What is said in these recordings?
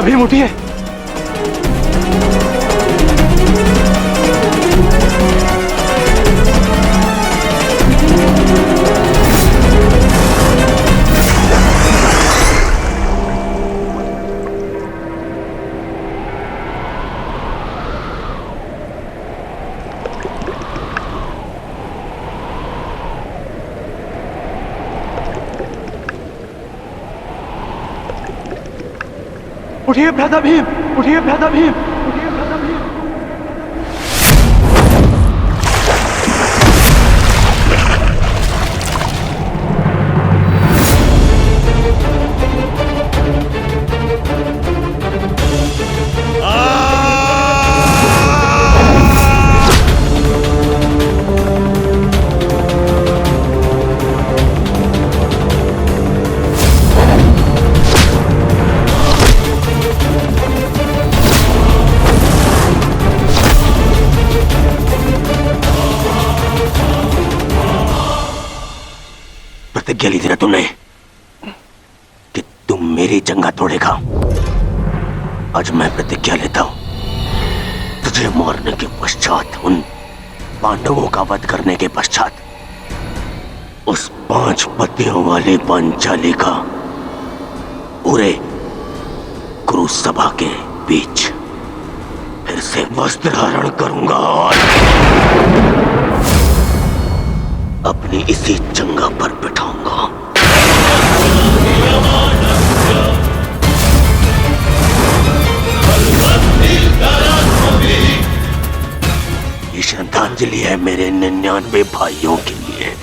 भीम उठिए। उठिए भ्राता भीम, उठिए भ्राता भीम, उठिए भ्राता भीम। प्रतिज्ञा ली थी ना तुमने कि तुम मेरी जंगा तोड़ेगा। आज मैं प्रतिज्ञा लेता हूं, तुझे मारने के पश्चात, उन पांडवों का वध करने के पश्चात, उस 5 पतियों वाली पांचाली का पूरे कुरु सभा के बीच फिर से वस्त्र धारण करूंगा और अपनी इसी जंगा पर बिठाऊंगा। ये श्रद्धांजलि है मेरे 99 भाइयों के लिए।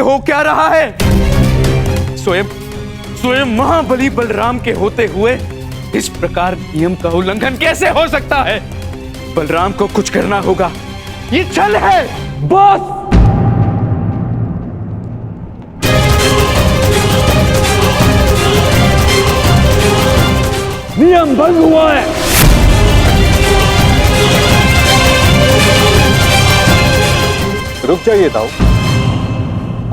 हो क्या रहा है? स्वयं स्वयं महाबली बलराम के होते हुए इस प्रकार नियम का उल्लंघन कैसे हो सकता है? बलराम को कुछ करना होगा। ये छल है बॉस। नियम भंग हुआ है। रुक जाइए दाऊ।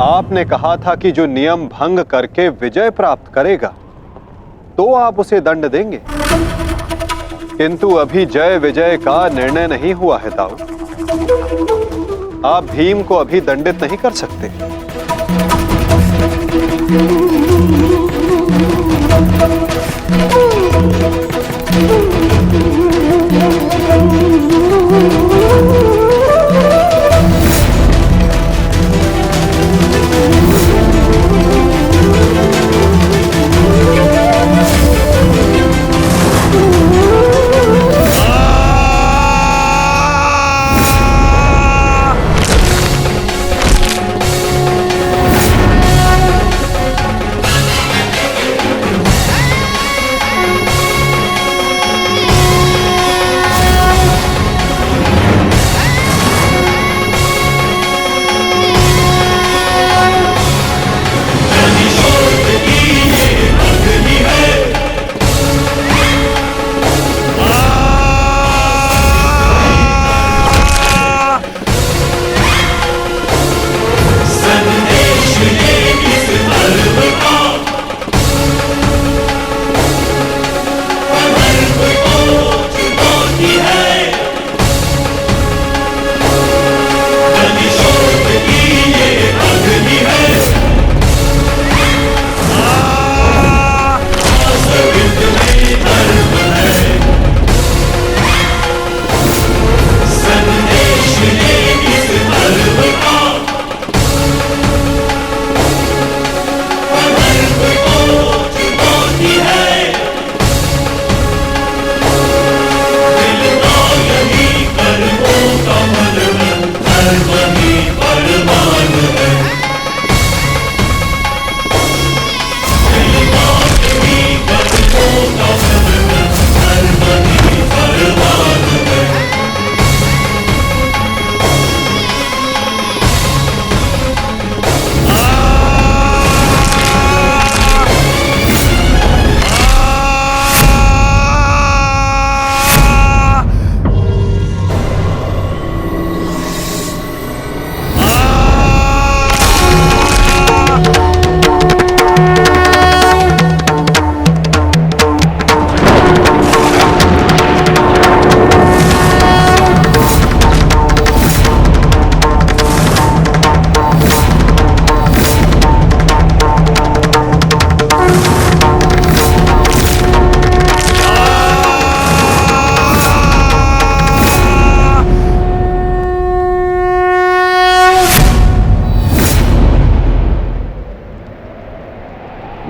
आपने कहा था कि जो नियम भंग करके विजय प्राप्त करेगा तो आप उसे दंड देंगे, किंतु अभी जय विजय का निर्णय नहीं हुआ है दाऊ। आप भीम को अभी दंडित नहीं कर सकते।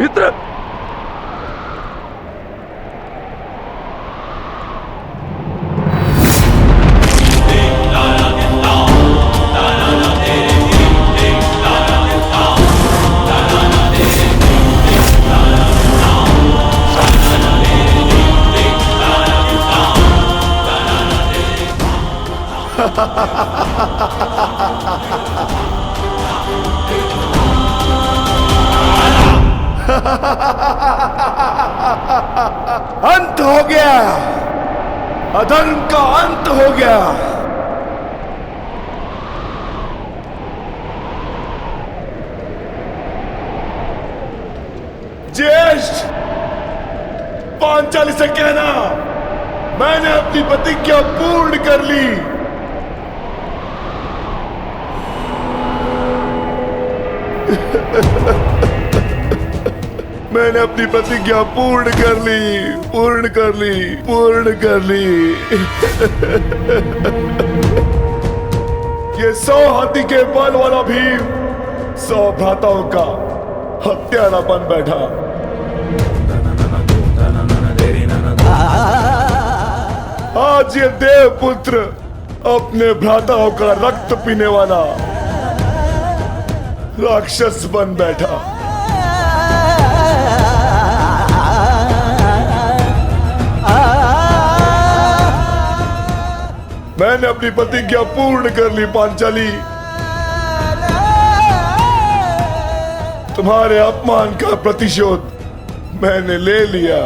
मित्र, अंत हो गया। अधर्म का अंत हो गया। ज्येष्ठ, पांचाली से कहना मैंने अपनी प्रतिज्ञा पूर्ण कर ली। मैंने अपनी प्रतिज्ञा पूर्ण कर ली, पूर्ण कर ली, पूर्ण कर ली। ये 100 हाथी के बल वाला भीम 100 भ्राताओं का हत्यारा बन बैठा। आज ये देवपुत्र अपने भ्राताओं का रक्त पीने वाला राक्षस बन बैठा। मैंने अपनी प्रतिज्ञा पूर्ण कर ली पांचाली। तुम्हारे अपमान का प्रतिशोध मैंने ले लिया।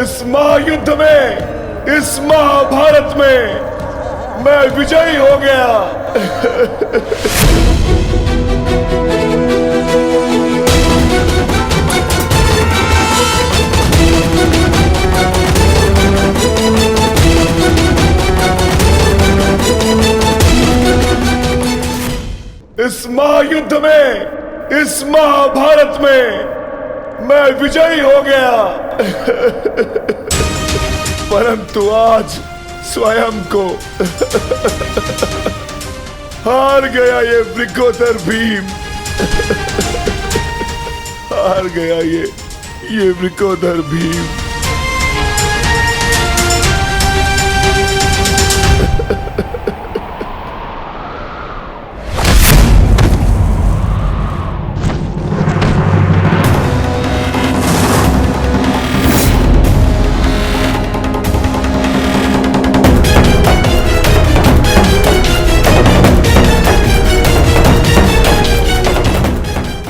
इस महायुद्ध में, इस महाभारत में मैं विजयी हो गया। इस महायुद्ध में, इस महाभारत में मैं विजयी हो गया। परंतु आज स्वयं को हार गया ये वृकोदर भीम। हार गया ये वृकोदर भीम।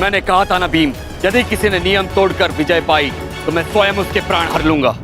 मैंने कहा था ना भीम, यदि किसी ने नियम तोड़कर विजय पाई तो मैं स्वयं उसके प्राण हर लूंगा।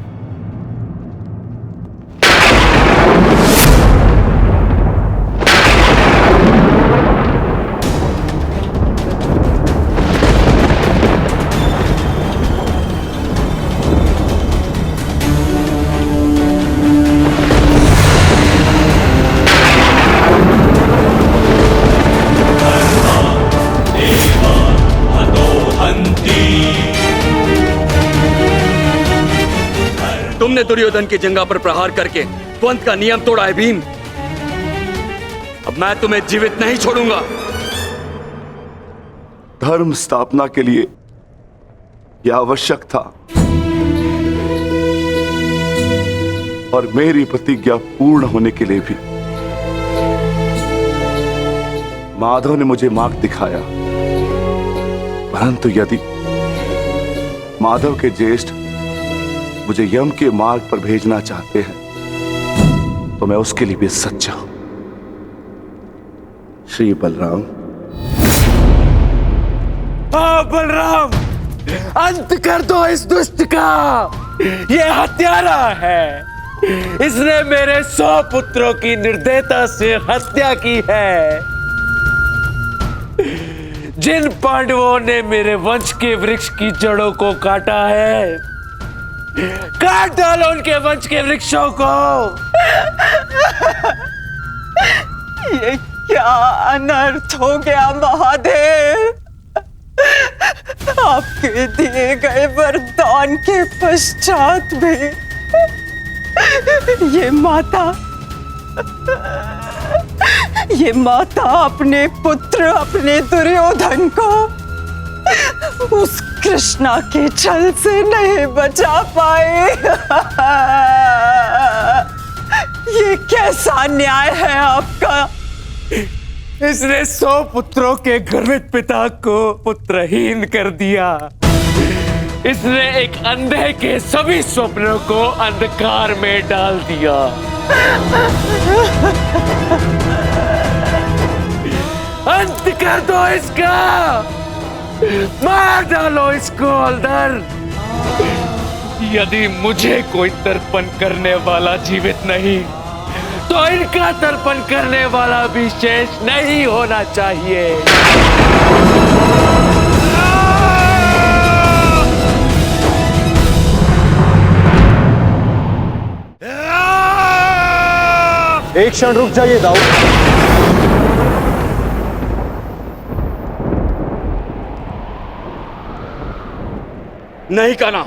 तुमने दुर्योधन की जंगा पर प्रहार करके द्वंद का नियम तोड़ा है भीम। अब मैं तुम्हें जीवित नहीं छोड़ूंगा। धर्म स्थापना के लिए यह आवश्यक था और मेरी प्रतिज्ञा पूर्ण होने के लिए भी। माधव ने मुझे मार्ग दिखाया, परंतु यदि माधव के ज्येष्ठ मुझे यम के मार्ग पर भेजना चाहते हैं तो मैं उसके लिए भी सच्चा हूं। श्री बलराम। बलराम, अंत कर दो इस दुष्ट का। ये हत्यारा है। इसने मेरे 100 पुत्रों की निर्दयता से हत्या की है। जिन पांडवों ने मेरे वंश के वृक्ष की जड़ों को काटा है, काट डालो उनके वंश के वृक्षों को। ये क्या अनर्थ हो गया महादेव। आपके दिए गए वरदान के पश्चात भी ये माता अपने पुत्र, अपने दुर्योधन को उस कृष्णा के छल से नहीं बचा पाए। ये कैसा न्याय है आपका। इसने 100 पुत्रों के गर्वित पिता को पुत्रहीन कर दिया। इसने एक अंधे के सभी स्वप्नों को अंधकार में डाल दिया। अंत कर दो इसका। मार डालो इसको अंदर। यदि मुझे कोई तर्पण करने वाला जीवित नहीं तो इनका तर्पण करने वाला भी शेष नहीं होना चाहिए। एक क्षण रुक जाइए दाऊद। नहीं काना,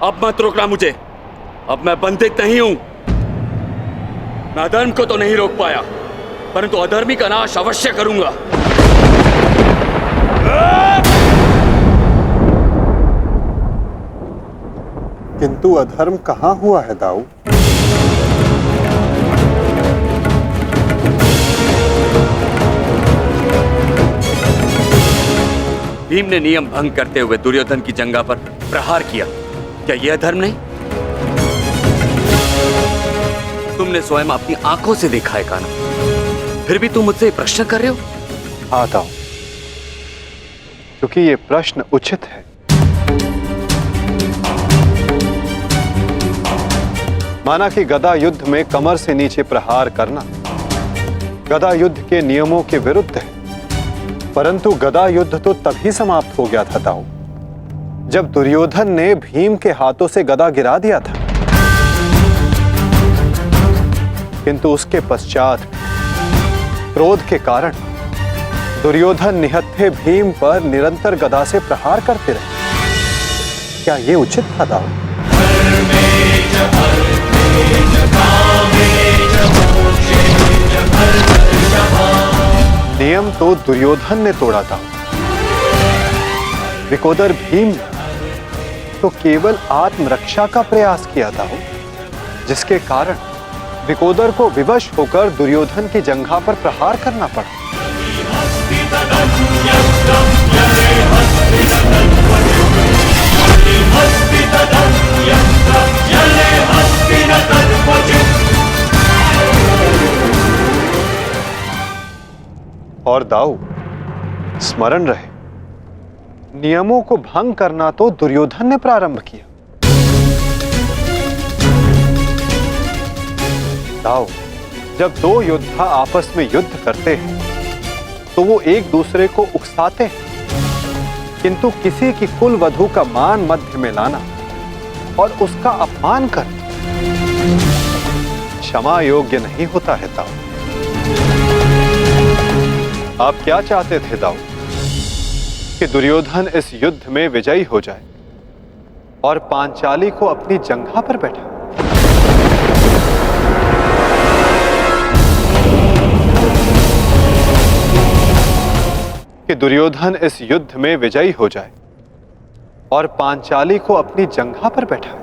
अब मत रोकना मुझे। अब मैं बंदित नहीं हूं। मैं अधर्म को तो नहीं रोक पाया, परंतु अधर्मी का नाश अवश्य करूंगा। किंतु अधर्म कहां हुआ है दाऊद? भीम ने नियम भंग करते हुए दुर्योधन की जंघा पर प्रहार किया, क्या यह धर्म नहीं? तुमने स्वयं अपनी आंखों से देखा है कान्हा, फिर भी तुम मुझसे प्रश्न कर रहे हो? आता हूं, क्योंकि ये प्रश्न उचित है। माना कि गदा युद्ध में कमर से नीचे प्रहार करना गदा युद्ध के नियमों के विरुद्ध है, परंतु गदा युद्ध तो तभी समाप्त हो गया था दाऊ, जब दुर्योधन ने भीम के हाथों से गदा गिरा दिया था। किंतु उसके पश्चात क्रोध के कारण दुर्योधन निहत्थे भीम पर निरंतर गदा से प्रहार करते रहे। क्या यह उचित था दाऊ? नियम तो दुर्योधन ने तोड़ा था, विकोदर भीम ने तो केवल आत्मरक्षा का प्रयास किया था, जिसके कारण विकोदर को विवश होकर दुर्योधन की जंघा पर प्रहार करना पड़ा। और दाऊ, स्मरण रहे, नियमों को भंग करना तो दुर्योधन ने प्रारंभ किया। दाऊ, जब दो योद्धा आपस में युद्ध करते हैं तो वो एक दूसरे को उकसाते हैं, किंतु किसी की कुल वधू का मान मध्य में लाना और उसका अपमान करना क्षमा योग्य नहीं होता है दाऊ। आप क्या चाहते थे दाऊ? कि दुर्योधन इस युद्ध में विजयी हो जाए और पांचाली को अपनी जंघा पर बैठा। कि दुर्योधन इस युद्ध में विजयी हो जाए और पांचाली को अपनी जंघा पर बैठा।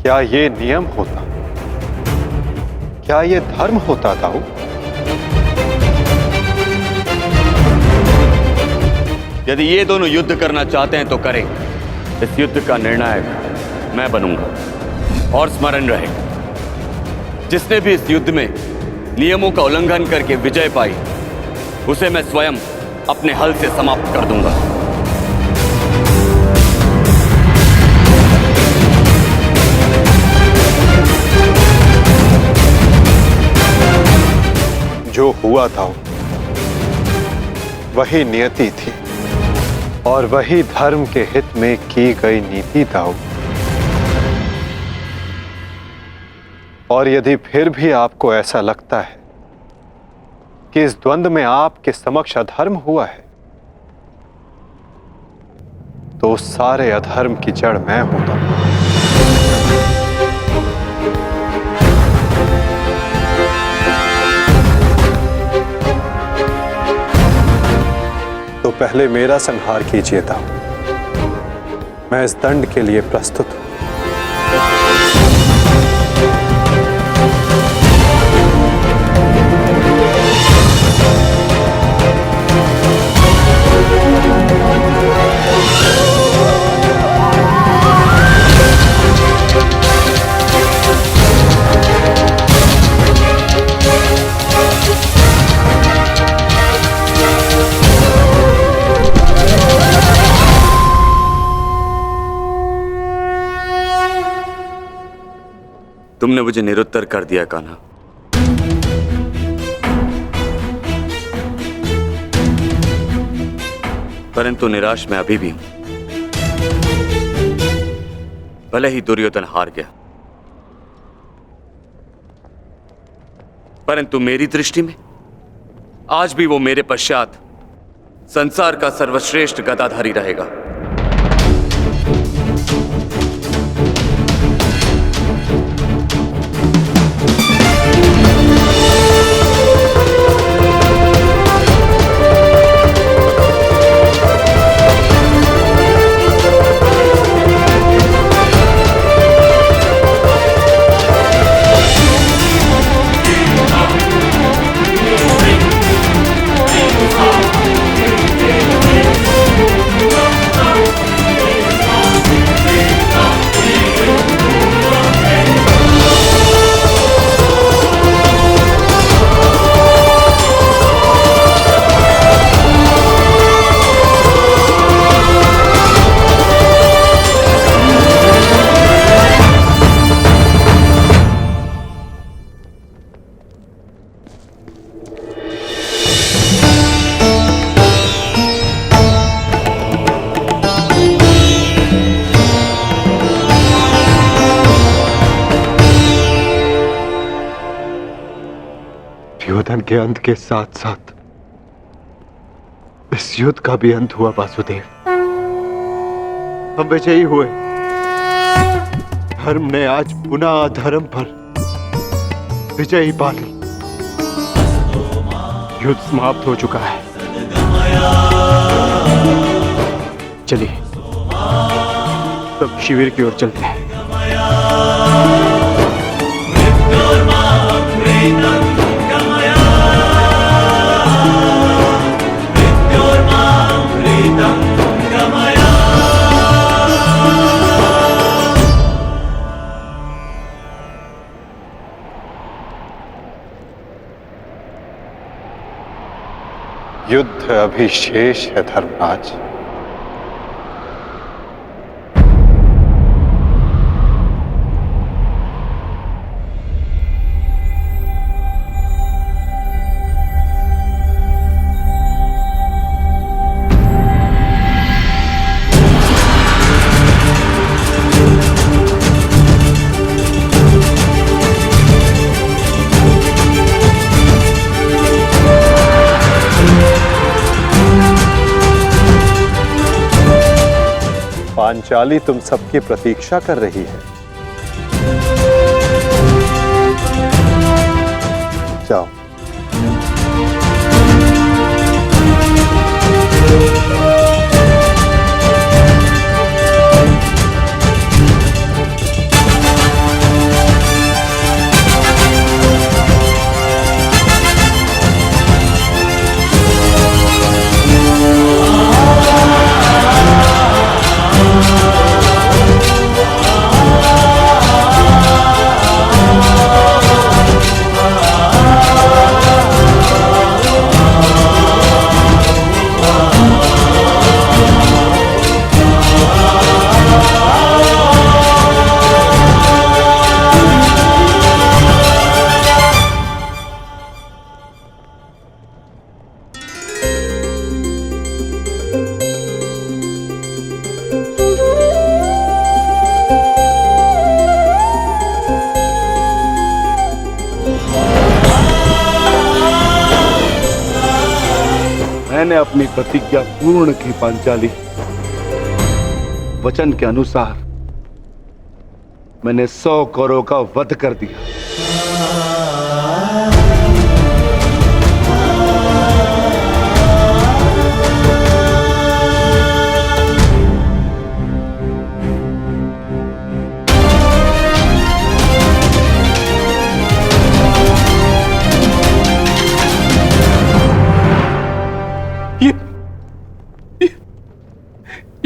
क्या ये नियम होता? क्या ये धर्म होता दाऊ? यदि ये दोनों युद्ध करना चाहते हैं तो करें। इस युद्ध का निर्णायक मैं बनूंगा। और स्मरण रहे, जिसने भी इस युद्ध में नियमों का उल्लंघन करके विजय पाई, उसे मैं स्वयं अपने हल से समाप्त कर दूंगा। जो हुआ था वही नियति थी और वही धर्म के हित में की गई नीति था। और यदि फिर भी आपको ऐसा लगता है कि इस द्वंद्व में आपके समक्ष अधर्म हुआ है, तो उस सारे अधर्म की जड़ मैं हूं। तो पहले मेरा संहार कीजिए दाऊ। मैं इस दंड के लिए प्रस्तुत हूं। तुमने मुझे निरुत्तर कर दिया कान्हा। परंतु निराश मैं अभी भी हूं। भले ही दुर्योधन हार गया, परंतु मेरी दृष्टि में आज भी वो मेरे पश्चात संसार का सर्वश्रेष्ठ गदाधारी रहेगा। अभियान के अंत के साथ साथ इस युद्ध का भी अंत हुआ वासुदेव। हम विजयी हुए। धर्म ने आज पुनः अधर्म पर विजयी पा ली। युद्ध समाप्त हो चुका है। चलिए सब शिविर की ओर चलते हैं। युद्ध अभी शेष है धर्मराज। पांचाली तुम सबकी प्रतीक्षा कर रही है। जाओ। मैंने अपनी प्रतिज्ञा पूर्ण की पांचाली। वचन के अनुसार मैंने 100 कौरवों का वध कर दिया।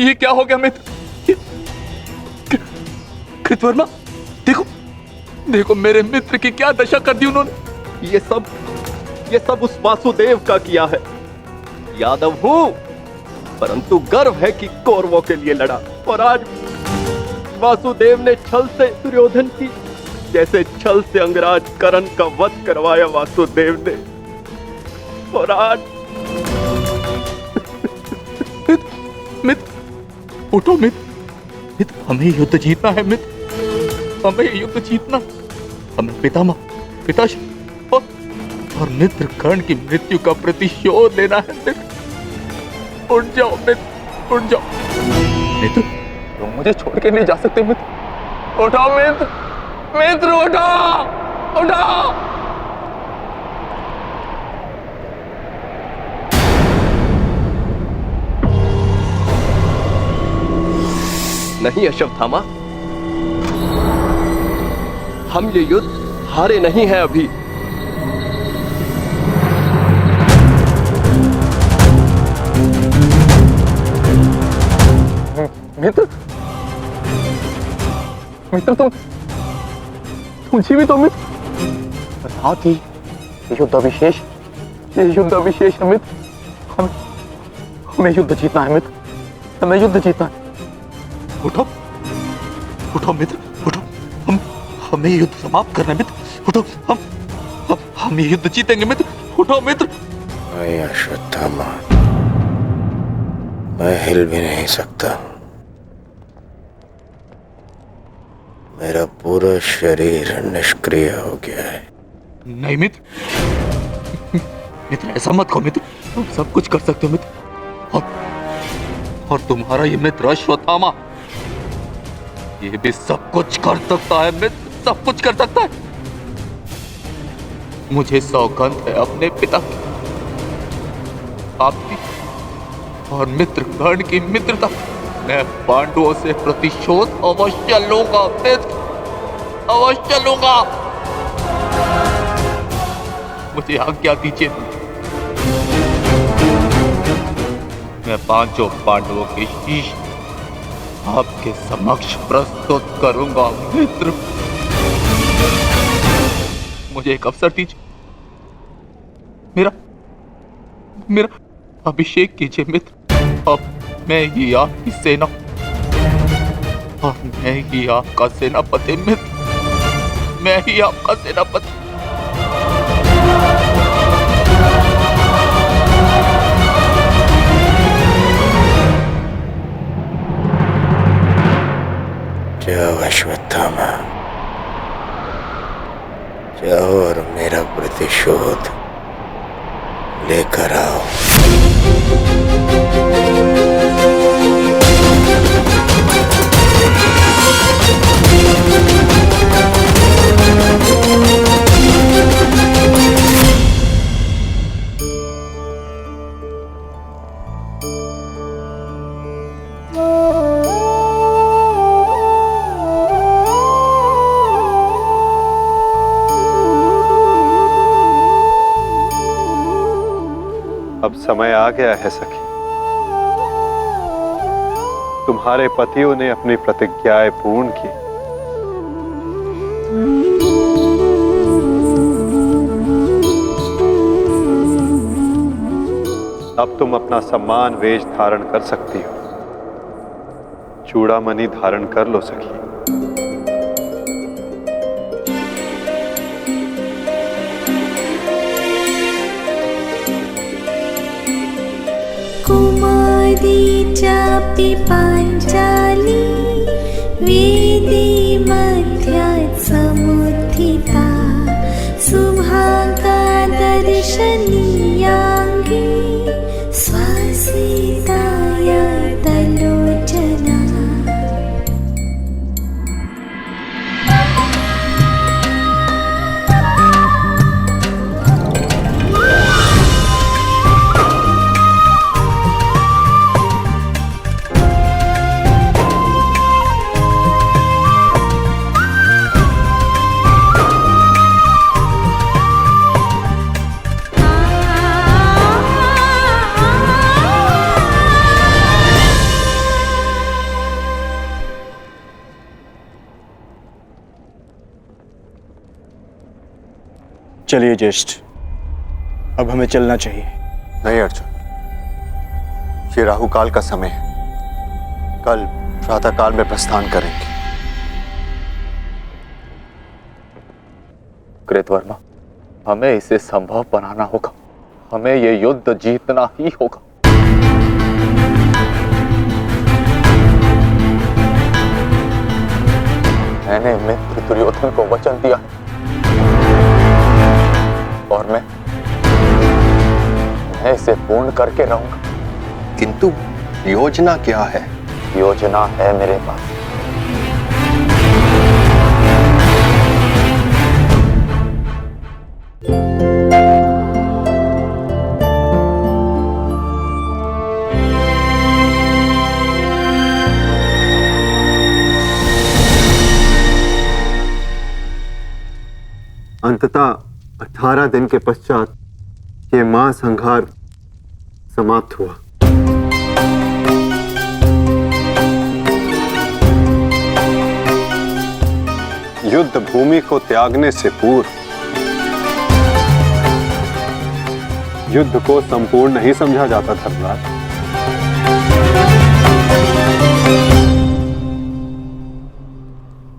ये क्या हो गया मित्र? कृतवर्मा, देखो देखो मेरे मित्र की क्या दशा कर दी उन्होंने। ये सब उस वासुदेव का किया है। यादव हूं, परंतु गर्व है कि कौरवों के लिए लड़ा। और आज वासुदेव ने छल से दुर्योधन की जैसे छल से अंगराज कर्ण का वध करवाया वासुदेव ने। और आज मित्र उठो मित्र, हमें युद्ध जीतना है मित्र, हमें युद्ध जीतना। हमें पिताश्री और मित्र कर्ण की मृत्यु का प्रतिशोध लेना है मित्र। उठ जाओ मित्र, उठ जाओ मित्र, तुम मुझे छोड़ के नहीं जा सकते मित्र। उठो मित्र, मित्र उठो, उठो। नहीं अश्वत्थामा, हम ये युद्ध हारे नहीं हैं अभी। मित्र, मित्र तुम जीवित हो मित्र। साथ ही युद्ध अभिशेष है मित्र। हमें युद्ध जीतना है मित्र, हमें युद्ध जीतना है। उठो उठो मित्र, उठो, हमें युद्ध समाप्त करना है मित्र। उठो, हम ये युद्ध जीतेंगे मित्र। उठो मित्र। नहीं अश्वत्थामा, मैं हिल भी नहीं सकता। मेरा पूरा शरीर निष्क्रिय हो गया है। नहीं मित्र, मित्र ऐसा मत कहो मित्र, तुम सब कुछ कर सकते हो मित्र। और तुम्हारा ये मित्र अश्वत्थामा, ये भी सब कुछ कर सकता है मित्र, सब कुछ कर सकता है। मुझे सौगंध है अपने पिता की, आपकी और मित्र गण की मित्रता, मैं पांडवों से प्रतिशोध अवश्य लूंगा मित्र, अवश्य लूंगा। मुझे आज्ञा दीजिए, मैं पांचों पांडवों के शीश आपके समक्ष प्रस्तुत करूंगा मित्र। मुझे एक अवसर दीजिए, मेरा अभिषेक कीजिए मित्र। अब मैं ही आपकी सेना और मैं ही आपका सेनापति मित्र, मैं ही आपका सेनापति। जाओ अश्वत्थामा, जाओ और मेरा प्रतिशोध लेकर आओ। अब समय आ गया है सखी, तुम्हारे पतियों ने अपनी प्रतिज्ञाएं पूर्ण की। अब तुम अपना सम्मान वेश धारण कर सकती हो, चूड़ामणि धारण कर लो सखी। चापि पाञ्चाली वेदी मध्यात् समुत्थिता सुभागा दर्शनीयाङ्गी स्वसीताय तलोचना। चलिए ज्येष्ठ, अब हमें चलना चाहिए। नहीं अर्जुन, ये राहुकाल का समय है, कल प्रातःकाल में प्रस्थान करेंगे। कृतवर्मा, हमें इसे संभव बनाना होगा, हमें ये युद्ध जीतना ही होगा। मैंने मित्र दुर्योधन को वचन दिया और मैं इसे पूर्ण करके रहूंगा। किंतु योजना क्या है? योजना है मेरे पास। अंततः 18 दिन के पश्चात ये महासंहार समाप्त हुआ। युद्ध भूमि को त्यागने से पूर्व युद्ध को संपूर्ण नहीं समझा जाता धर्मराज।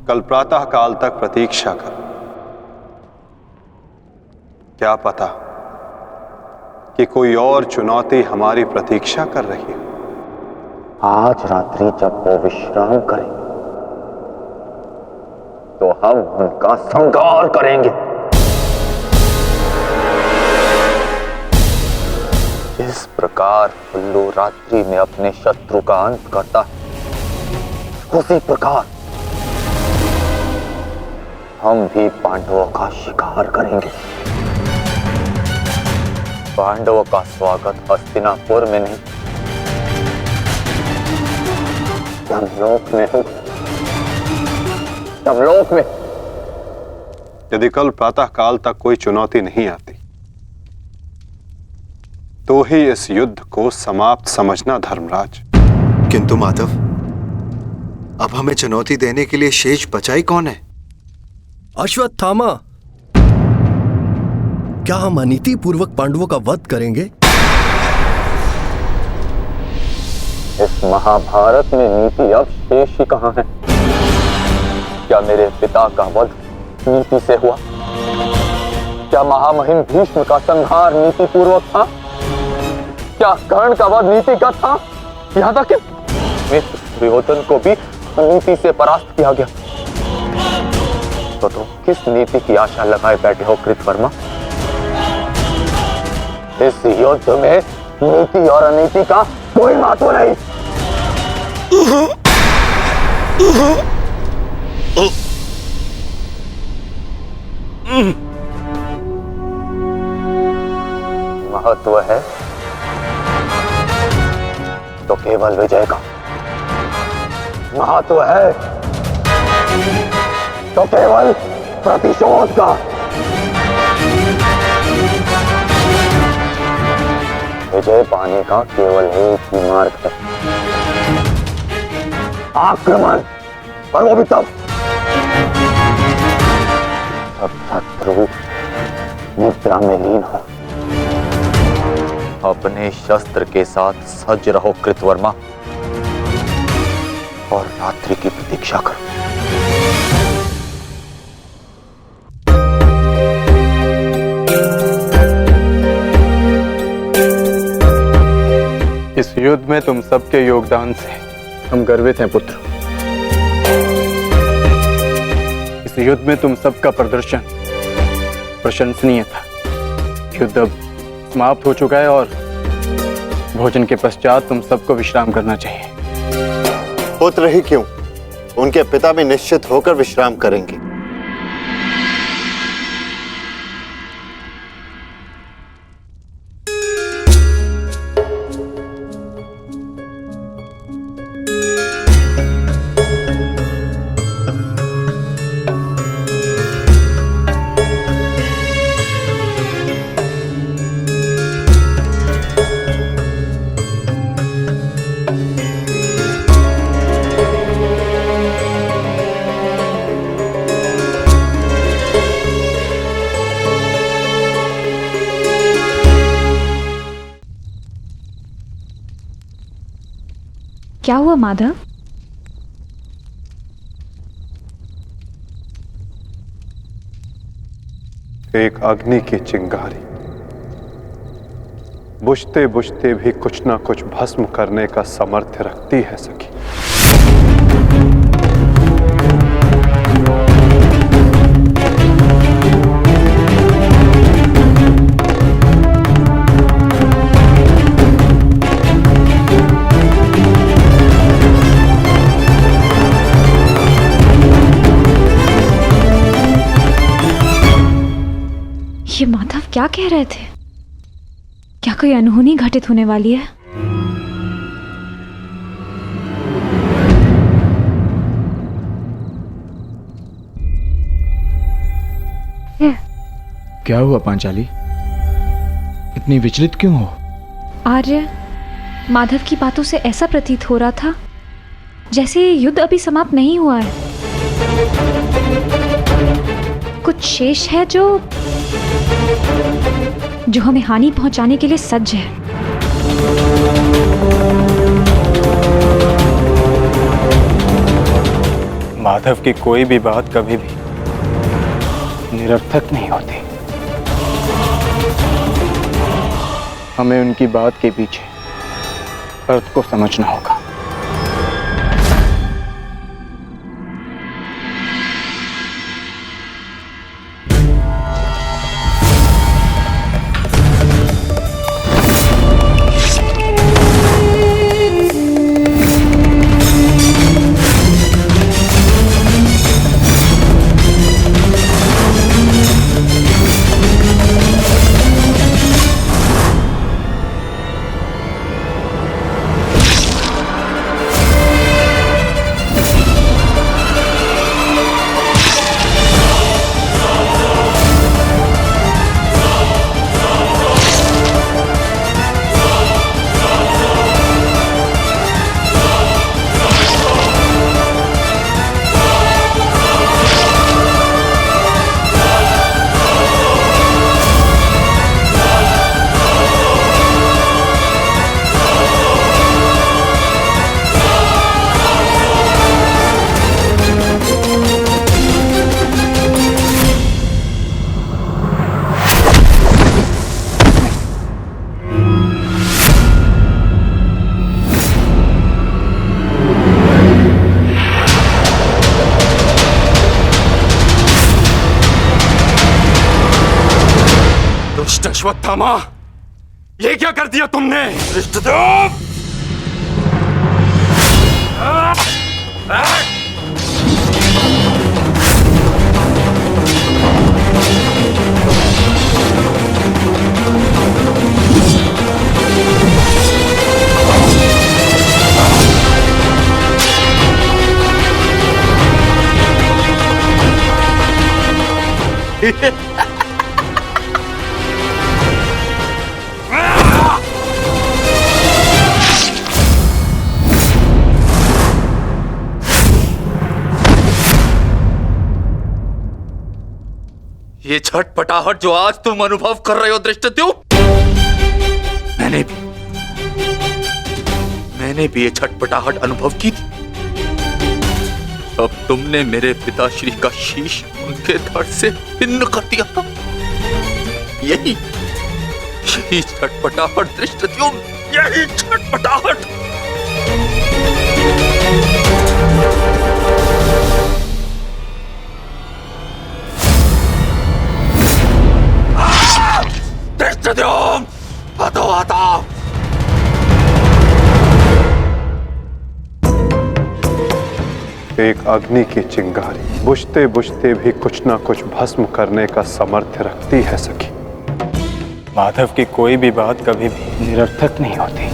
कल प्रातः काल तक प्रतीक्षा कर, क्या पता कि कोई और चुनौती हमारी प्रतीक्षा कर रही हो। आज रात्रि जब वो विश्राम करें तो हम उनका संहार करेंगे। जिस प्रकार उल्लू रात्रि में अपने शत्रु का अंत करता है, उसी प्रकार हम भी पांडवों का शिकार करेंगे। पांडवों का स्वागत हस्तिनापुर में नहीं, यमलोक में होगा। यमलोक में। यदि कल प्रातः काल तक कोई चुनौती नहीं आती तो ही इस युद्ध को समाप्त समझना धर्मराज। किंतु माधव, अब हमें चुनौती देने के लिए शेष बचा ही कौन है? अश्वत्थामा। क्या हम अनीति पूर्वक पांडवों का वध करेंगे? इस महाभारत में नीति अब शेष ही कहां है? क्या मेरे पिता का वध नीति से हुआ? क्या महामहिम भीष्म का संहार नीति पूर्वक था? क्या कर्ण का वध नीति का था? यहाँ तक कि मित्र दुर्योधन को भी नीति से परास्त किया गया। तो तुम किस नीति की आशा लगाए बैठे हो कृतवर्मा? इस युद्ध में नीति और अनीति का कोई महत्व नहीं। महत्व है तो केवल विजय का। महत्व है तो केवल प्रतिशोध का। विजय पाने का केवल एक ही मार्ग है, आक्रमण। और वो भी तब जब शत्रु निद्रा में लीन हो। अपने शस्त्र के साथ सज्ज रहो कृतवर्मा, और रात्रि की प्रतीक्षा करो। इस युद्ध में तुम सबके योगदान से हम गर्वित हैं पुत्र। इस युद्ध में तुम सबका प्रदर्शन प्रशंसनीय था। युद्ध अब समाप्त हो चुका है और भोजन के पश्चात तुम सबको विश्राम करना चाहिए। पुत्र ही क्यों, उनके पिता भी निश्चित होकर विश्राम करेंगे। क्या हुआ माधव? एक अग्नि की चिंगारी बुझते बुझते भी कुछ ना कुछ भस्म करने का सामर्थ्य रखती है सखी। ये माधव क्या कह रहे थे? क्या कोई अनहोनी घटित होने वाली है? क्या हुआ पांचाली? इतनी विचलित क्यों हो? आर्य, माधव की बातों से ऐसा प्रतीत हो रहा था जैसे ये युद्ध अभी समाप्त नहीं हुआ है। कुछ शेष है जो हमें हानि पहुंचाने के लिए सज्ज है। माधव की कोई भी बात कभी भी निरर्थक नहीं होती। हमें उनकी बात के पीछे अर्थ को समझना होगा। अश्वत्थामा, ये क्या कर दिया तुमने? धृष्टद्युम्न! ये छटपटाहट जो आज तुम अनुभव कर रहे हो धृष्टद्युम्न, मैंने भी ये छटपटाहट अनुभव की थी। अब तुमने मेरे पिताश्री का शीश उनके धड़ से भिन्न कर दिया था। यही छटपटाहट धृष्टद्युम्न, यही छटपटाहट। धृष्टद्युम्न, हतो। एक अग्नि की चिंगारी बुझते बुझते भी कुछ ना कुछ भस्म करने का सामर्थ्य रखती है सखी। माधव की कोई भी बात कभी भी निरर्थक नहीं होती।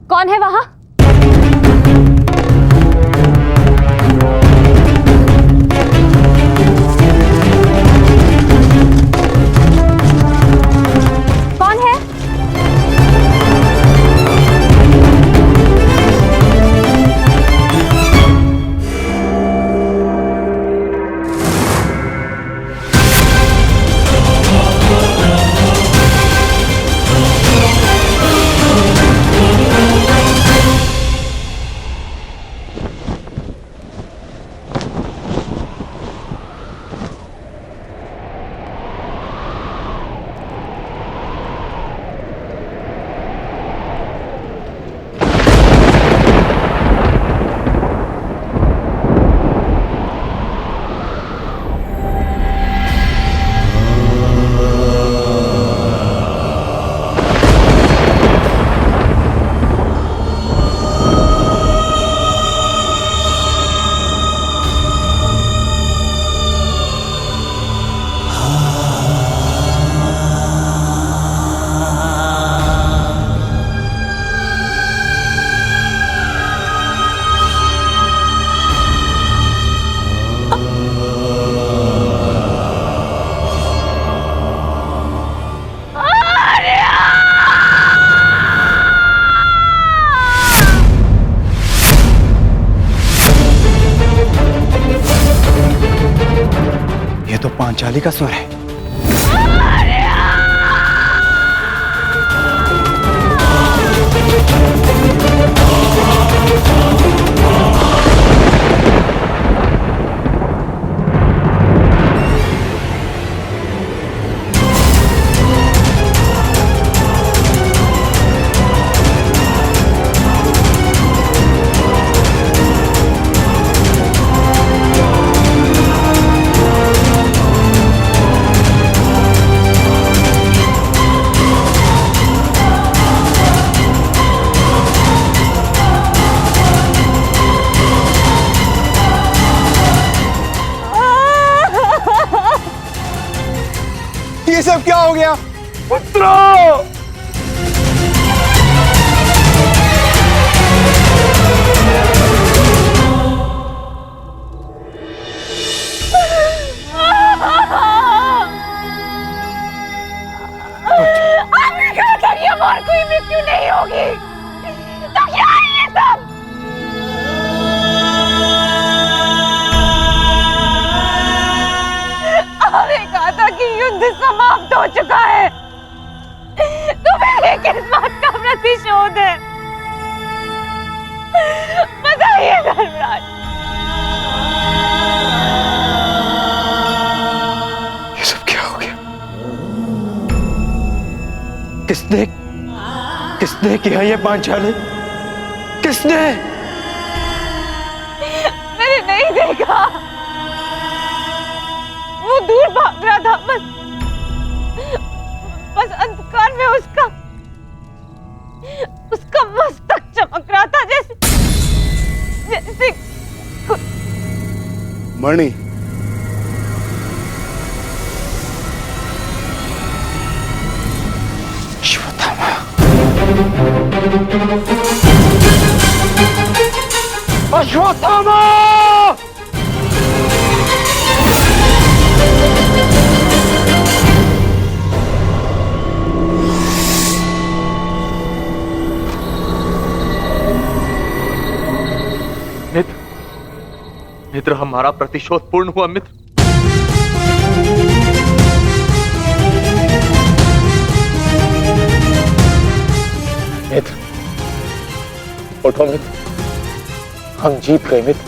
कौन है वहां? कौन है? पांचाली का स्वर है। ये सब क्या हो गया? पुत्रो! आपने कहा था कि अब और कोई मृत्यु नहीं होगी, तो क्या है ये सब? आपने कहा था कि युद्ध समाप्त हो चुका है, तो मेरे किस बात का प्रतिशोध है? बताइए धर्मराज। किसने किया ये पांचाली? किसने? मैंने नहीं देखा, वो दूर भाग रहा था। बस अंधकार में उसका मस्तक चमक रहा था, जैसे मणि, अश्वत्थामा, अश्वत्थामा! मित्र, हमारा प्रतिशोध पूर्ण हुआ मित्र। मित्र, उठो मित्र, हम जीत गए मित्र।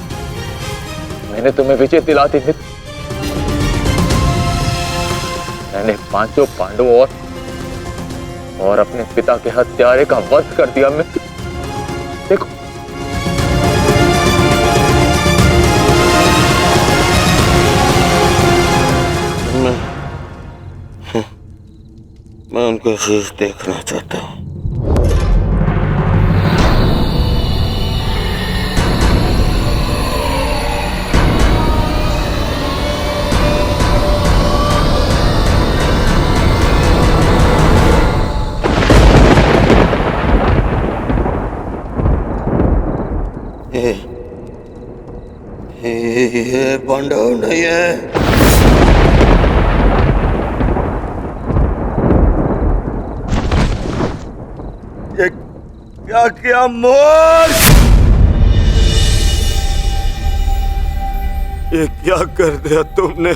मैंने तुम्हें विजय दिला दी मित्र। मैंने पांचों पांडवों और अपने पिता के हत्यारे का वध कर दिया मित्र। देखो, मैं उनको शीश देखना चाहता हूँ। ये पांडव नहीं है। ये क्या किया मूर्ख? ये क्या कर दिया तुमने?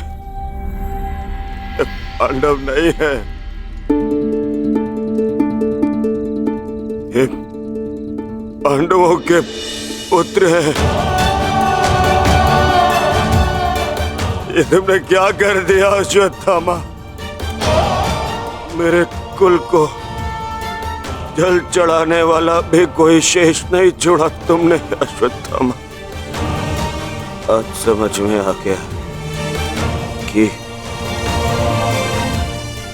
ये पांडव नहीं है, ये पांडवों के पुत्र हैं। ये तुमने क्या कर दिया अश्वत्थामा? मेरे कुल को जल चढ़ाने वाला भी कोई शेष नहीं छोड़ा तुमने अश्वत्थामा। आज समझ में आ गया कि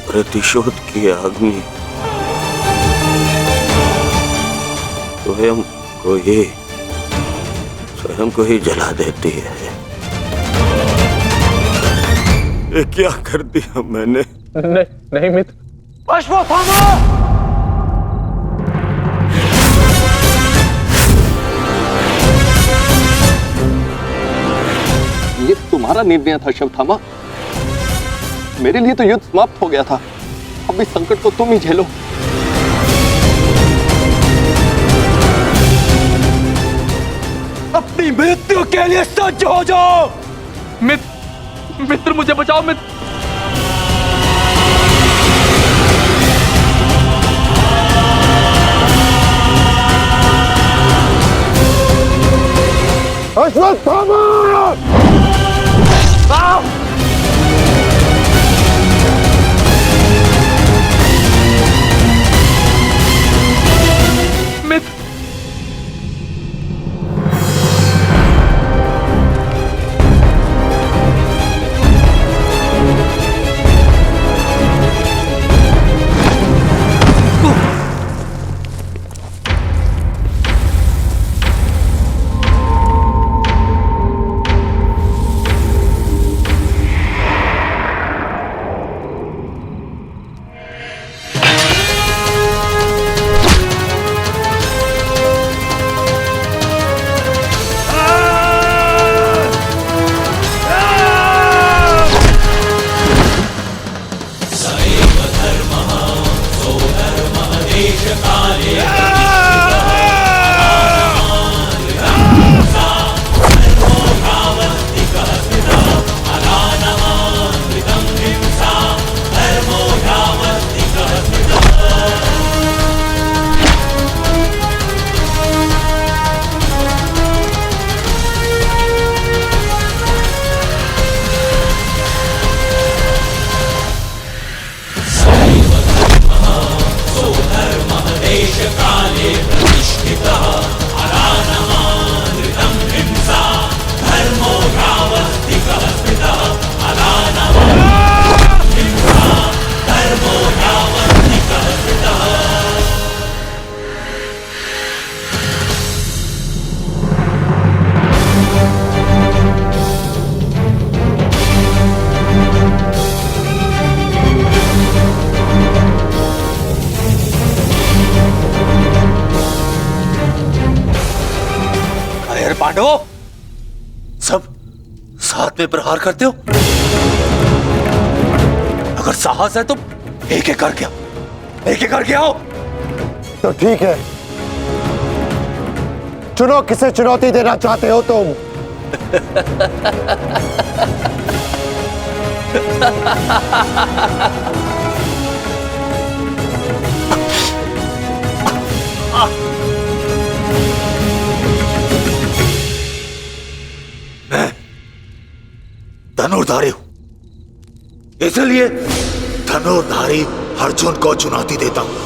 प्रतिशोध की अग्नि स्वयं को ही जला देती है। ये क्या कर दिया मैंने? नहीं मित्र। अश्वत्थामा! ये तुम्हारा निर्णय था अश्वत्थामा। मेरे लिए तो युद्ध समाप्त हो गया था। अब इस संकट को तुम ही झेलो। अपनी मृत्यु के लिए सज्ज हो जाओ। मित्र, मुझे बचाओ मित्र। अश्वत्थामा! मित्र, So काले प्रतिष्ठितः अरानमानृतं हिंसा धर्मो यावस्तिकः स्थितः अरानमानृतं हिंसा धर्मो यावस्तिकः स्थितः। पांडवों, सब साथ में प्रहार करते हो? अगर साहस है तो एक एक करके आओ। तो ठीक है, चुनो किसे चुनौती देना चाहते हो तुम। मैं धनुर्धारी हूं, इसलिए धनुर्धारी अर्जुन को चुनौती देता हूं।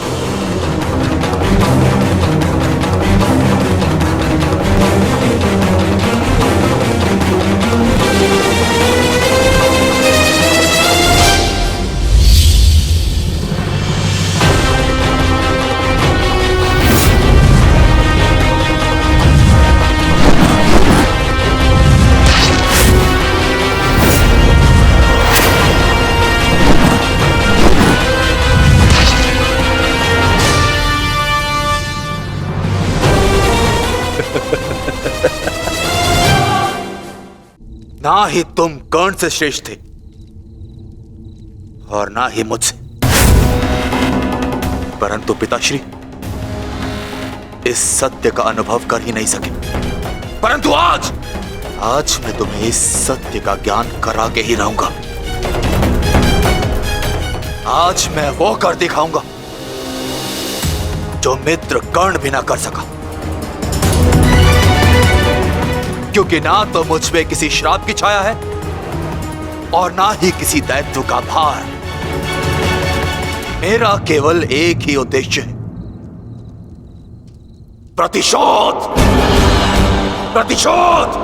ना ही तुम कर्ण से श्रेष्ठ थे और ना ही मुझसे, परंतु पिताश्री इस सत्य का अनुभव कर ही नहीं सके। परंतु आज मैं तुम्हें इस सत्य का ज्ञान करा के ही रहूंगा। आज मैं वो कर दिखाऊंगा जो मित्र कर्ण भी ना कर सका, क्योंकि ना तो मुझ पे किसी श्राप की छाया है और ना ही किसी दैत्य का भार। मेरा केवल एक ही उद्देश्य है, प्रतिशोध। प्रतिशोध।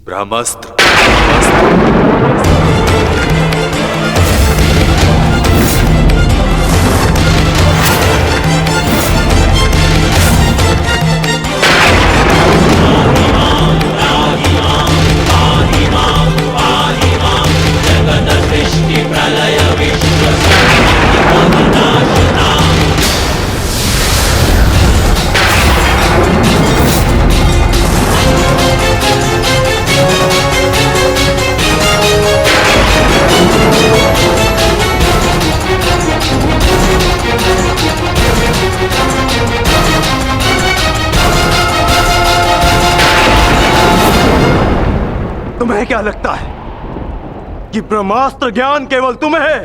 ब्रह्मास्त्र। तुम्हें क्या लगता है कि ब्रह्मास्त्र ज्ञान केवल तुम्हें है?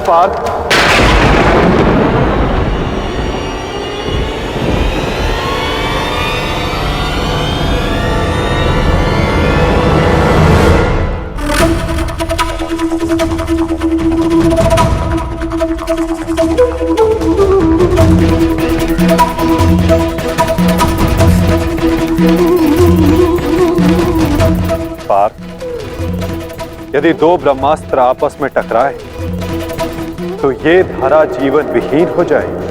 पार्थ, पार्थ, यदि दो ब्रह्मास्त्र आपस में टकराए तो ये धारा जीवन विहीन हो जाएगी।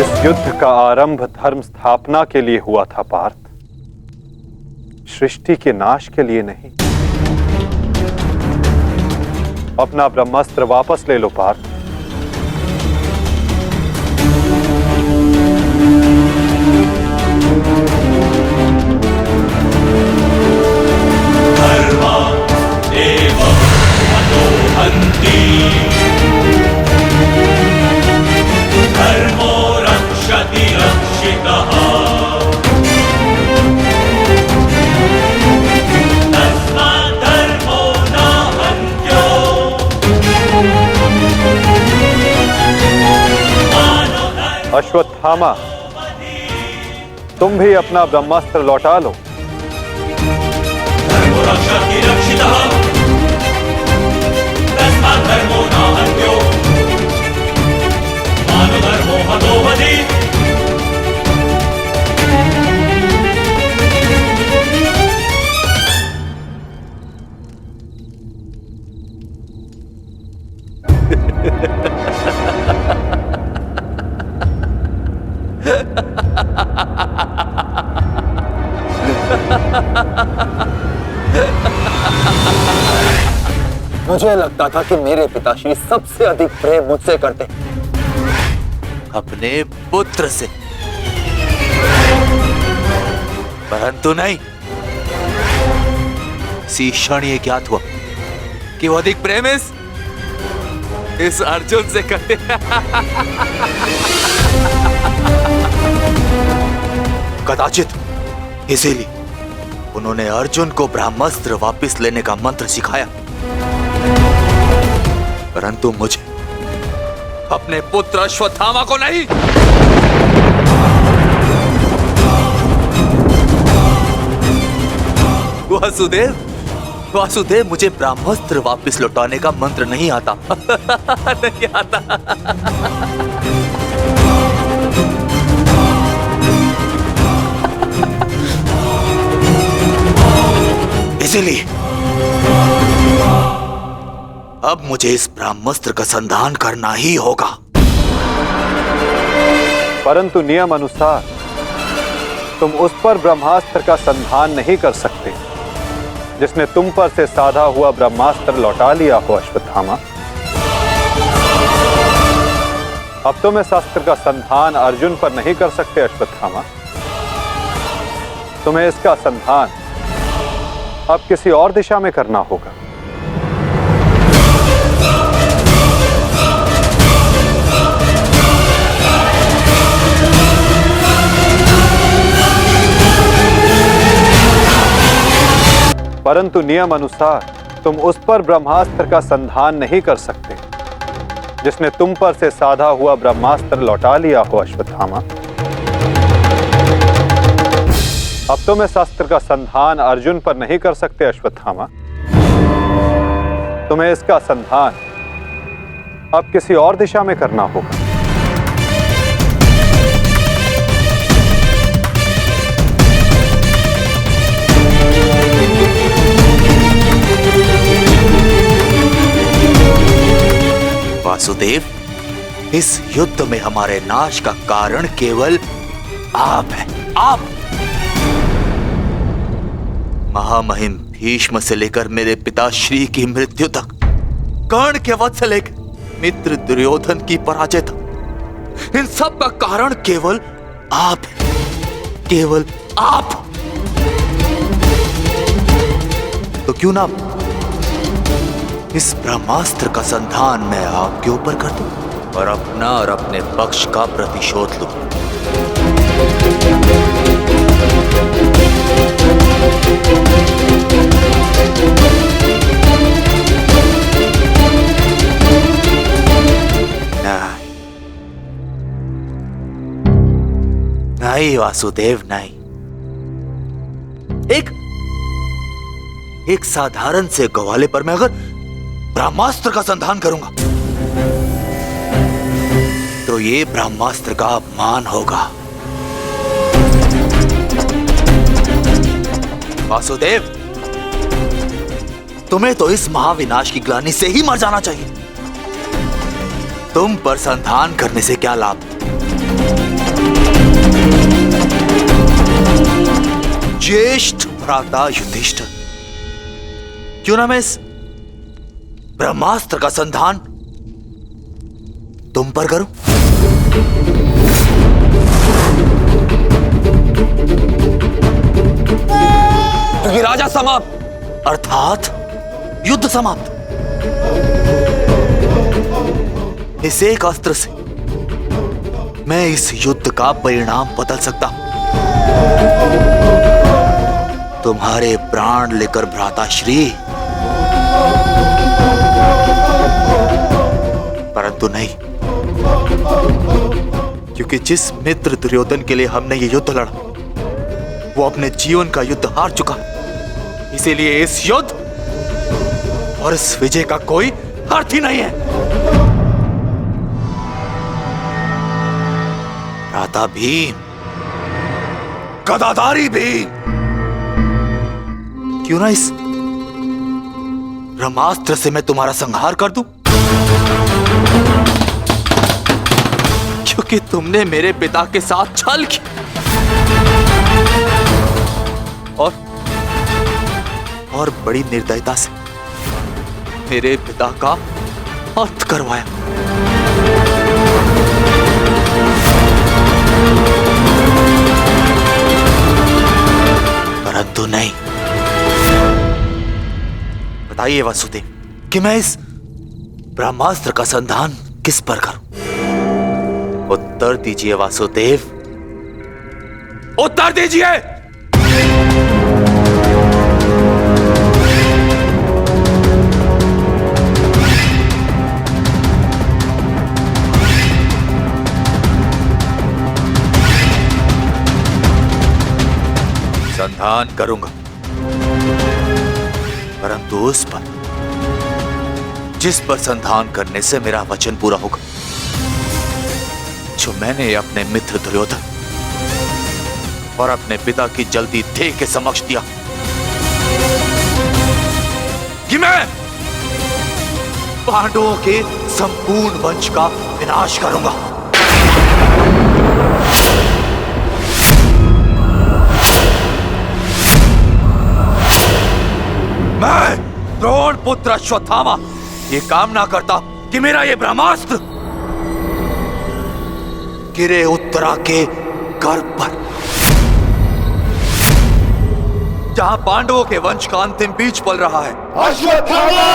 इस युद्ध का आरंभ धर्म स्थापना के लिए हुआ था पार्थ, सृष्टि के नाश के लिए नहीं। अपना ब्रह्मास्त्र वापस ले लो पार्थ। धर्मा एव मनोहन्ति धर्मो रक्षति रक्षितः तस्मात् धर्मो न हन्त्यो अश्वत्थामा, तुम भी अपना ब्रह्मास्त्र लौटा लो। धर्मो रक्षति रक्षितः तस्मात् धर्मो न हन्त्यो मानो धर्मो हतो वधि मुझे लगता था कि मेरे पिताश्री सबसे अधिक प्रेम मुझसे करते, अपने पुत्र से, परंतु नहीं। इसी क्षण ये ज्ञात हुआ कि वो अधिक प्रेम इस अर्जुन से करते। कदाचित इसीलिए उन्होंने अर्जुन को ब्रह्मास्त्र वापस लेने का मंत्र सिखाया, परंतु मुझे, अपने पुत्र अश्वत्थामा को नहीं। वासुदेव, मुझे ब्रह्मास्त्र वापस लौटाने का मंत्र नहीं आता। नहीं आता। इसीलिए अब मुझे इस ब्रह्मास्त्र का संधान करना ही होगा। परंतु नियम अनुसार तुम उस पर ब्रह्मास्त्र का संधान नहीं कर सकते जिसने तुम पर से साधा हुआ ब्रह्मास्त्र लौटा लिया हो अश्वत्थामा। अब तुम इस अस्त्र का संधान अर्जुन पर नहीं कर सकते अश्वत्थामा। तुम्हें इसका संधान अब किसी और दिशा में करना होगा। परंतु नियम अनुसार तुम उस पर ब्रह्मास्त्र का संधान नहीं कर सकते जिसने तुम पर से साधा हुआ ब्रह्मास्त्र लौटा लिया हो अश्वत्थामा। अब तुम इस अस्त्र का संधान अर्जुन पर नहीं कर सकते अश्वत्थामा। तुम्हें इसका संधान अब किसी और दिशा में करना होगा। वासुदेव, इस युद्ध में हमारे नाश का कारण केवल आप हैं। आप, महामहिम भीष्म से लेकर मेरे पिताश्री की मृत्यु तक, कर्ण के वध से लेकर मित्र दुर्योधन की पराजय तक, इन सब का कारण केवल आप हैं। केवल आप। तो क्यों ना इस ब्रह्मास्त्र का संधान मैं आपके ऊपर कर दूं और अपना और अपने पक्ष का प्रतिशोध लूं। नहीं वासुदेव, नहीं। एक साधारण से ग्वाले पर मैं अगर ब्रह्मास्त्र का संधान करूंगा तो ये ब्रह्मास्त्र का अपमान होगा। वासुदेव, तुम्हें तो इस महाविनाश की ग्लानि से ही मर जाना चाहिए। तुम पर संधान करने से क्या लाभ? ज्येष्ठ भ्राता युधिष्ठिर, क्यों ना मैं इस ब्रह्मास्त्र का संधान तुम पर करूं? राजा समाप्त, अर्थात युद्ध समाप्त। इस एक अस्त्र से मैं इस युद्ध का परिणाम बदल सकता हूं। तुम्हारे प्राण लेकर भ्राताश्री, परंतु नहीं, क्योंकि जिस मित्र दुर्योधन के लिए हमने ये युद्ध लड़ा वो अपने जीवन का युद्ध हार चुका। इसीलिए इस युद्ध और इस विजय का कोई अर्थ ही नहीं है। भ्राता भीम, गदाधारी भीम, क्यों ना इस ब्रह्मास्त्र से मैं तुम्हारा संहार कर दूं? क्योंकि तुमने मेरे पिता के साथ छल किया और बड़ी निर्दयता से मेरे पिता का अंत करवाया। परंतु नहीं, बताइए वासुदेव कि मैं इस ब्रह्मास्त्र का संधान किस पर करूं? उत्तर दीजिए वासुदेव, उत्तर दीजिए। संधान करूंगा, परंतु उस पर जिस पर संधान करने से मेरा वचन पूरा होगा, जो मैंने अपने मित्र दुर्योधन और अपने पिता की जल्दी देह के समक्ष दिया कि मैं पांडवों के संपूर्ण वंश का विनाश करूंगा। मैं द्रोण पुत्र अश्वत्थामा ये कामना करता कि मेरा ये ब्रह्मास्त्र गिरे उत्तरा के गर्भ पर, जहां पांडवों के वंश का अंतिम बीज पल रहा है। अश्वत्थामा!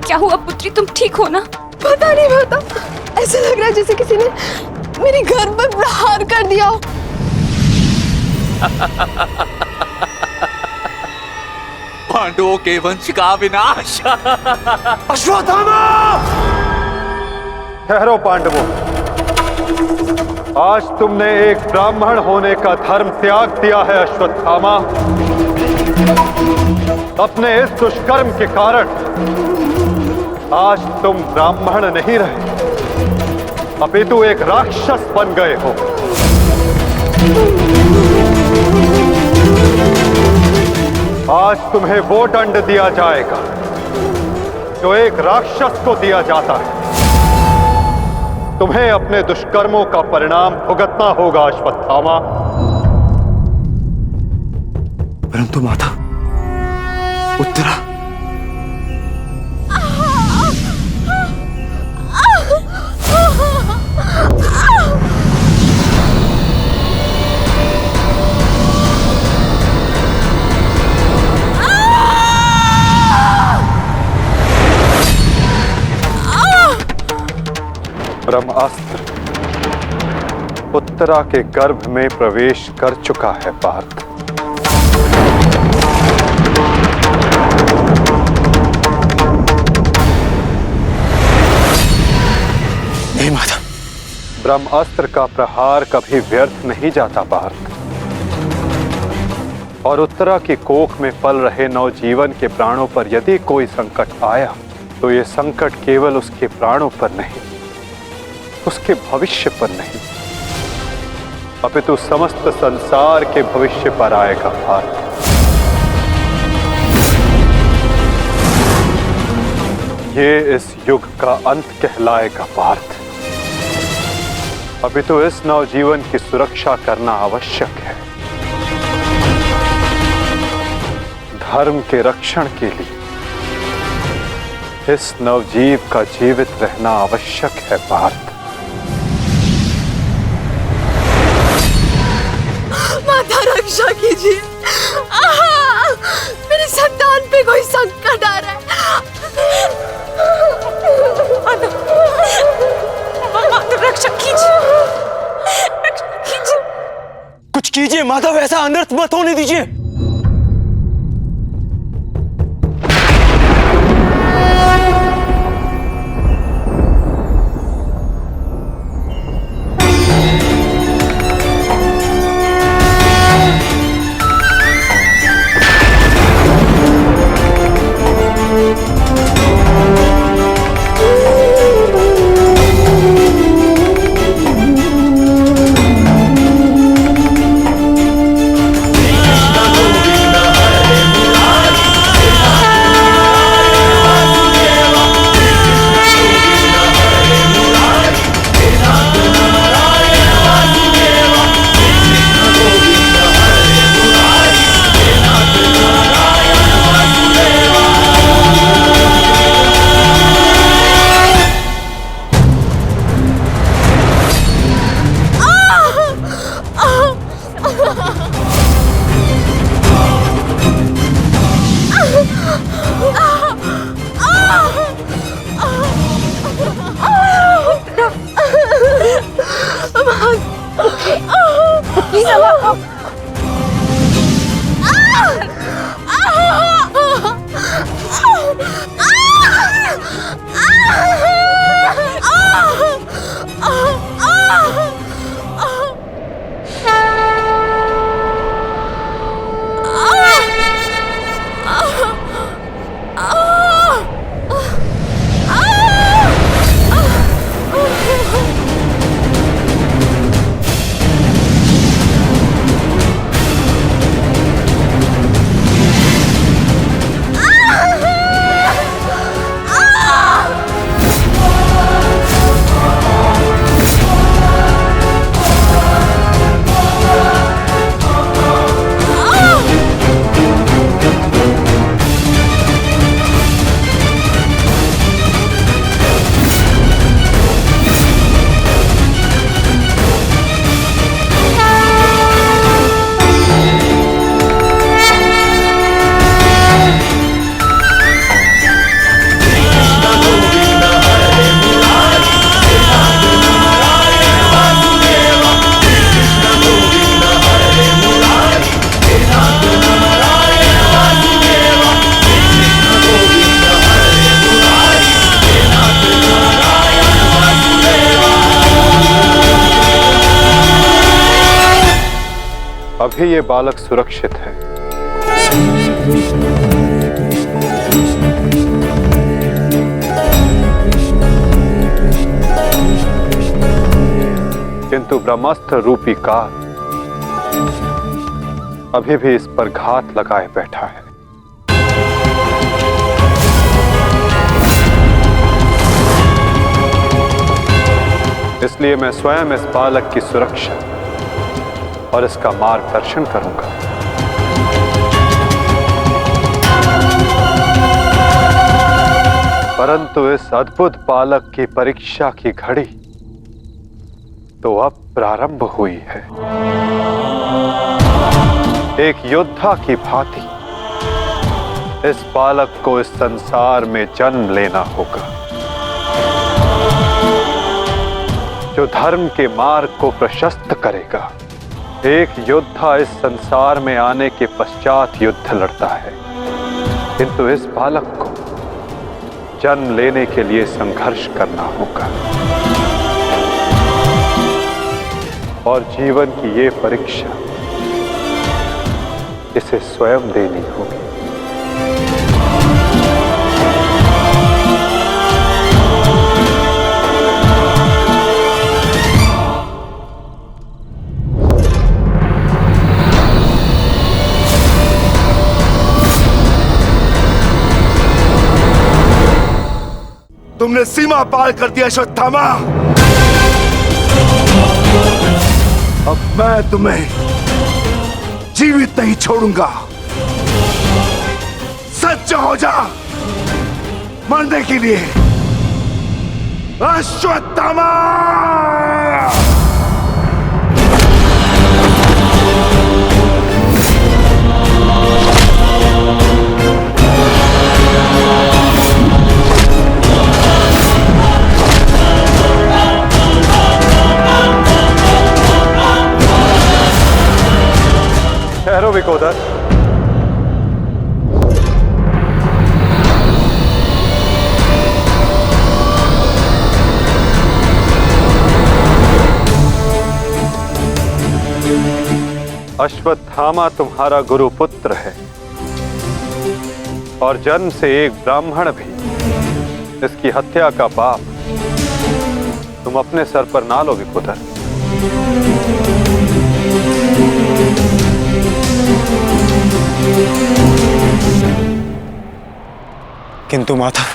क्या हुआ पुत्री, तुम ठीक हो ना? पता नहीं माता, ऐसा लग रहा है जैसे किसी ने मेरी घर पर प्रहार कर दिया हो। पांडवों के वंश का विनाश। अश्वत्थामा! ठहरो पांडवों, आज तुमने एक ब्राह्मण होने का धर्म त्याग दिया है। अश्वत्थामा, अपने इस दुष्कर्म के कारण आज तुम ब्राह्मण नहीं रहे, अपितु एक राक्षस बन गए हो। आज तुम्हें वो दंड दिया जाएगा जो एक राक्षस को दिया जाता है। तुम्हें अपने दुष्कर्मों का परिणाम भुगतना होगा। अश्वत्थामा, परंतु माता उत्तरा ब्रह्मास्त्र उत्तरा के गर्भ में प्रवेश कर चुका है पार्थ। नहीं माता, ब्रह्मास्त्र का प्रहार कभी व्यर्थ नहीं जाता पार्थ। और उत्तरा की कोख में पल रहे नवजीवन के प्राणों पर यदि कोई संकट आया तो ये संकट केवल उसके प्राणों पर नहीं, उसके भविष्य पर नहीं, अपितु समस्त संसार के भविष्य पर आएगा पार्थ। ये इस युग का अंत कहलाएगा पार्थ। अपितु इस नवजीवन की सुरक्षा करना आवश्यक है। धर्म के रक्षण के लिए इस नवजीव का जीवित रहना आवश्यक है पार्थ। माता रक्षा कीजिए, मेरी संतान पे कोई संकट आ रहा है। माता रक्षा कीजिए, रक्षा कीजिए। कुछ कीजिए माधव, ऐसा अनर्थ मत होने दीजिए। अभी ये बालक सुरक्षित है। किंतु ब्रह्मास्त्र रूपी काल अभी भी इस पर घात लगाए बैठा है। इसलिए मैं स्वयं इस बालक की सुरक्षा और इसका मार्गदर्शन करूंगा। परंतु इस अद्भुत बालक की परीक्षा की घड़ी तो अब प्रारंभ हुई है। एक योद्धा की भांति इस बालक को इस संसार में जन्म लेना होगा, जो धर्म के मार्ग को प्रशस्त करेगा। एक योद्धा इस संसार में आने के पश्चात युद्ध लड़ता है, किंतु इस बालक को जन्म लेने के लिए संघर्ष करना होगा और जीवन की ये परीक्षा इसे स्वयं देनी होगी। तुमने सीमा पार कर दिया अश्वत्थामा। अब मैं तुम्हें जीवित नहीं छोड़ूंगा। सच्च हो जा मरने के लिए अश्वत्थामा। ठहरो विकोदर। अश्वत्थामा तुम्हारा गुरु पुत्र है और जन्म से एक ब्राह्मण भी। इसकी हत्या का पाप तुम अपने सर पर ना लो विकोदर। किंतु माधव,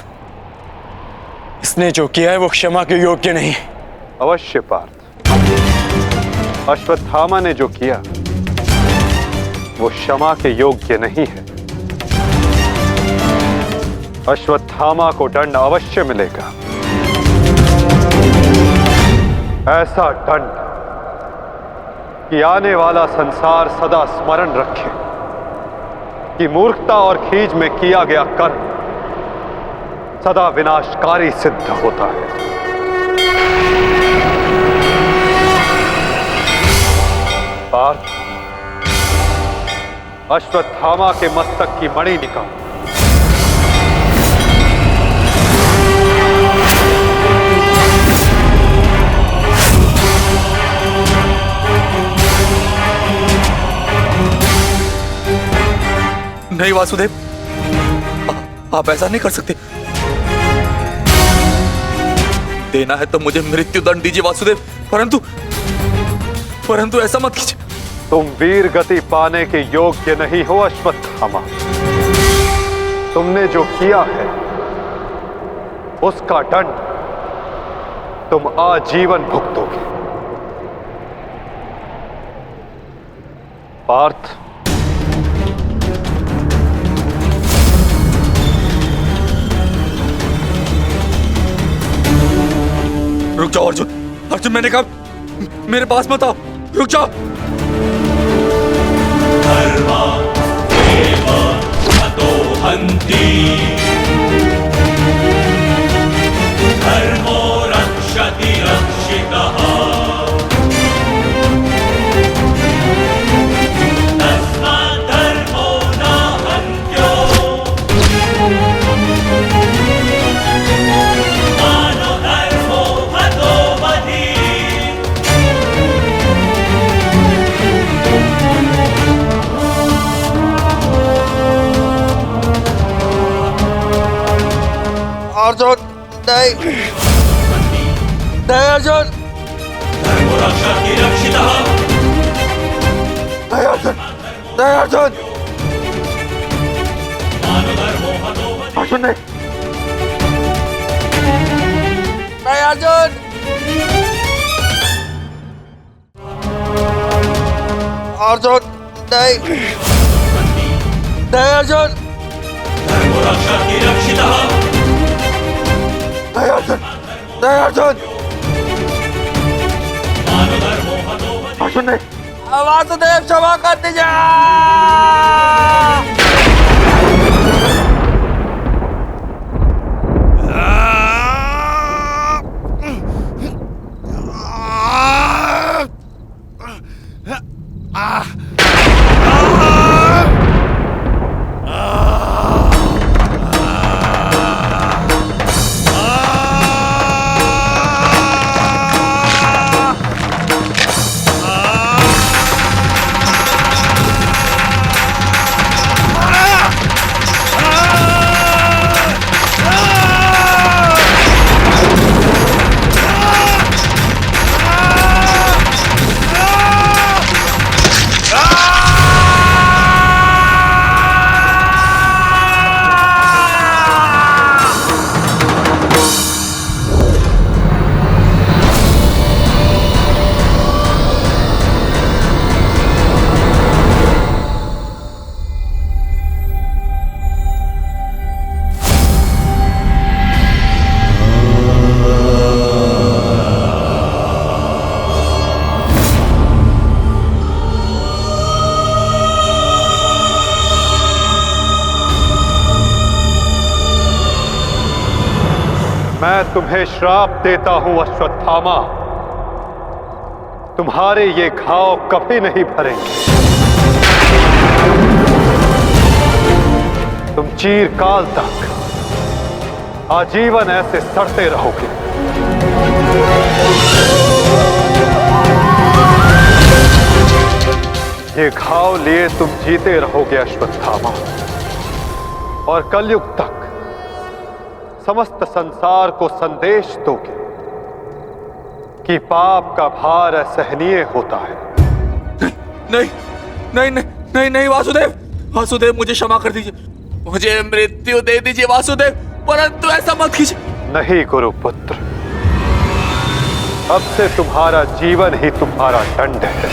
इसने जो किया है वो क्षमा के योग्य नहीं। अवश्य पार्थ, अश्वत्थामा ने जो किया वो क्षमा के योग्य नहीं है। अश्वत्थामा को दंड अवश्य मिलेगा, ऐसा दंड कि आने वाला संसार सदा स्मरण रखे कि मूर्खता और खीज में किया गया कर्म सदा विनाशकारी सिद्ध होता है। पार्थ, अश्वत्थामा के मस्तक की मणि निकाल। नहीं वासुदेव, आप ऐसा नहीं कर सकते। देना है तो मुझे मृत्यु दंड दीजिए वासुदेव, परंतु ऐसा मत कीजिए। तुम वीर गति पाने के योग्य नहीं हो अश्वत्थामा। तुमने जो किया है उसका दंड तुम आजीवन भुगतोगे। पार्थ, रुक जाओ अर्जुन। अर्जुन, मैंने कहा मेरे पास मत आओ, रुक जाओ। धर्मा एव हतो हन्ति, धर्मो रक्षति रक्षितः, तस्मात् धर्मो न हन्त्यो, मानो धर्मो हतो वधि। अर्जुन नहीं, नहीं अर्जुन। धर्मो रक्षति रक्षितः, नहीं अर्जुन, नहीं अर्जुन। मानो धर्मो हतो वधि। अर्जुन नहीं, नहीं अर्जुन। अर्जुन नहीं, नहीं अर्जुन। धर्मो रक्षति रक्षितः, अर्जुन नहीं, वासुदेव क्षमा कर दीजिए। मैं तुम्हें श्राप देता हूं अश्वत्थामा, तुम्हारे ये घाव कभी नहीं भरेंगे। तुम चिरकाल तक आजीवन ऐसे सड़ते रहोगे। ये घाव लिए तुम जीते रहोगे अश्वत्थामा, और कलयुग तक समस्त संसार को संदेश दोगे कि पाप का भार असहनीय होता है। नहीं नहीं नहीं नहीं नहीं वासुदेव, वासुदेव मुझे क्षमा कर दीजिए, मुझे मृत्यु दे दीजिए वासुदेव, परंतु ऐसा मत कीजिए। नहीं गुरुपुत्र, अब से तुम्हारा जीवन ही तुम्हारा दंड है।